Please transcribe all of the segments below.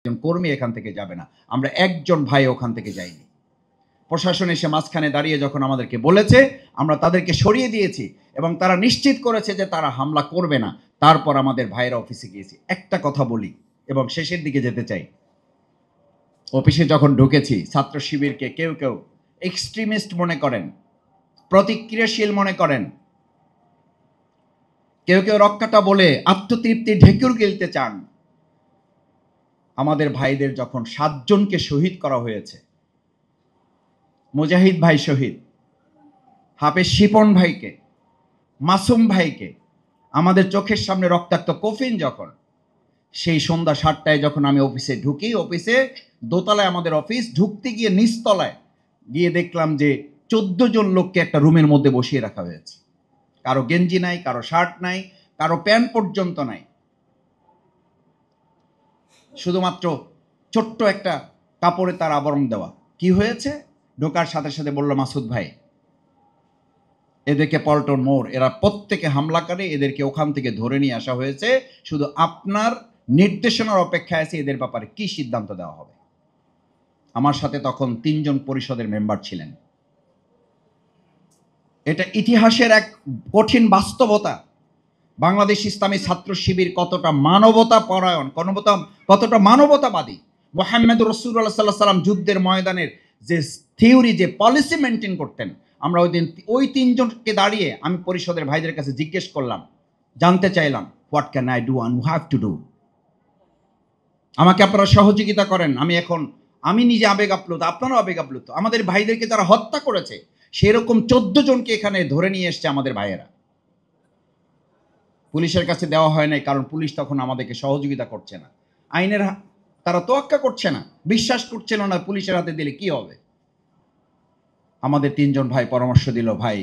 একজন কর্মী এখান থেকে যাবে না। আমরা একজন ভাই ওখান থেকে যাইনি। প্রশাসন এসে মাঝখানে দাঁড়িয়ে যখন আমাদেরকে বলেছে, আমরা তাদেরকে সরিয়ে দিয়েছি এবং তারা নিশ্চিত করেছে যে তারা হামলা করবে না। তারপর আমাদের ভাইয়েরা অফিসে গিয়েছি। একটা কথা বলি এবং শেষের দিকে যেতে চাই। অফিসে যখন ঢুকেছি, ছাত্র শিবিরকে কেউ কেউ এক্সট্রিমিস্ট মনে করেন, প্রতিক্রিয়াশীল মনে করেন, কেউ কেউ রক্ষাটা বলে আত্মতৃপ্তি ঢেকুর গিলতে চান। আমাদের ভাইদের যখন 7 জনকে শহীদ করা হয়েছে, মুজাহিদ ভাই শহীদ, হাফেজ শিপন ভাইকে, মাসুম ভাইকে, আমাদের চোখের সামনে রক্তাক্ত কফিন যখন, সেই সন্ধ্যা 7টায় যখন আমি অফিসে ঢুকি, অফিসে দোতলায় আমাদের অফিস, ঢুকতে গিয়ে নিচতলায় গিয়ে দেখলাম যে 14 জন লোককে একটা রুমের মধ্যে বসিয়ে রাখা হয়েছে। কারো গেঞ্জি নাই, কারো শার্ট নাই, কারো প্যান্ট পর্যন্ত নাই, শুধুমাত্র ছোট্ট একটা কাপড়ে তার আবরণ দেওয়া। কি হয়েছে? ঢোকার সাথে সাথে বলল, মাসুদ ভাই, এদেরকে পল্টন মোড়, এরা প্রত্যেকে হামলাকারী, এদেরকে ওখান থেকে ধরে নিয়ে আসা হয়েছে, শুধু আপনার নির্দেশনার অপেক্ষায় আছে এদের ব্যাপারে কি সিদ্ধান্ত দেওয়া হবে। আমার সাথে তখন 3 জন পরিষদের মেম্বার ছিলেন। এটা ইতিহাসের এক কঠিন বাস্তবতা। বাংলাদেশ ইসলামী ছাত্র শিবির কতটা মানবতা পরায়ণ, কতটা মানবতাবাদী। মুহাম্মদ রাসূলুল্লাহ সাল্লাল্লাহু আলাইহি ওয়াসাল্লাম যুদ্ধের ময়দানের যে থিওরি, যে পলিসি মেনটেন করতেন, আমরা ওই 3 জনকে দাঁড়িয়ে আমি পরিষদের ভাইদের কাছে জিজ্ঞেস করলাম, জানতে চাইলাম, what can I do and have to do. আমাকে আপনারা সহযোগিতা করেন। আমি নিজে আবেগ আপ্লুত, আপনারাও আবেগ আপ্লুত। আমাদের ভাইদেরকে যারা হত্যা করেছে, সেরকম 14 জনকে এখানে ধরে নিয়ে এসছে আমাদের ভাইয়েরা। পুলিশের কাছে দেওয়া হয় নাই, কারণ পুলিশ তখন আমাদেরকে সহযোগিতা করছে না, আইনের তারা তোয়াক্কা করছে না, বিশ্বাস করছিল না পুলিশের হাতে দিলে কি হবে। আমাদের 3 জন ভাই পরামর্শ দিল, ভাই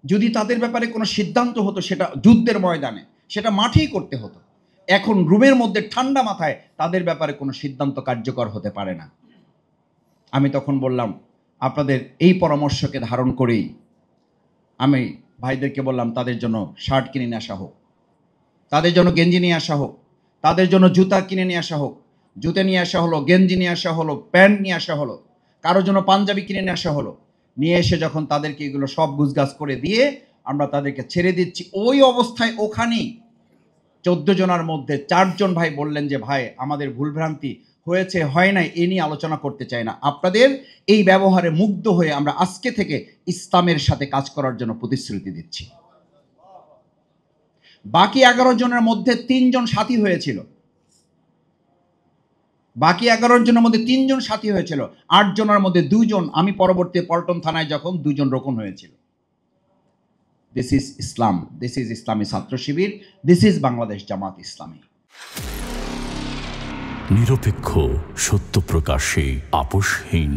যদি তাদের ব্যাপারে কোনো সিদ্ধান্ত হতো, সেটা যুদ্ধের ময়দানে, সেটা মাঠেই করতে হতো। এখন রুমের মধ্যে ঠান্ডা মাথায় তাদের ব্যাপারে কোনো সিদ্ধান্ত কার্যকর হতে পারে না। আমি তখন বললাম, আপনাদের এই পরামর্শকে ধারণ করেই আমি ভাইদেরকে বললাম, তাদের জন্য শার্ট কিনে নিয়ে আসা হোক, তাদের জন্য গেঞ্জি নিয়ে আসা হোক, তাদের জন্য জুতা কিনে নিয়ে আসা হোক। জুতা নিয়ে আসা হলো, গেঞ্জি নিয়ে আসা হলো, প্যান্ট নিয়ে আসা হলো, কারোর জন্য পাঞ্জাবি কিনে নিয়ে আসা হলো। নিয়ে এসে যখন তাদেরকে এগুলো সব গুছগাছ করে দিয়ে আমরা তাদেরকে ছেড়ে দিচ্ছি, ওই অবস্থায় ওখানেই 14 জনের মধ্যে 4 জন ভাই বললেন যে, ভাই আমাদের ভুলভ্রান্তি হয়েছে, হয় নাই, এ নিয়ে আলোচনা করতে চাই না। আপনাদের এই ব্যবহারে মুগ্ধ হয়ে আমরা আজকে থেকে ইসলামের সাথে কাজ করার জন্য প্রতিশ্রুতি দিচ্ছি। বাকি 11 জনের মধ্যে 3 জন সাথী হয়েছিল, বাকি 11 জনের মধ্যে 3 জন সাথী হয়েছিল, 8 জনের মধ্যে 2 জন, আমি পরবর্তী পল্টন থানায় যখন 2 জন রোকন হয়েছিল। This is Islam, this is ইসলামী ছাত্র শিবির, দিস ইজ বাংলাদেশ জামাত ইসলামী। নিরপেক্ষ, সত্য প্রকাশে আপোষহীন।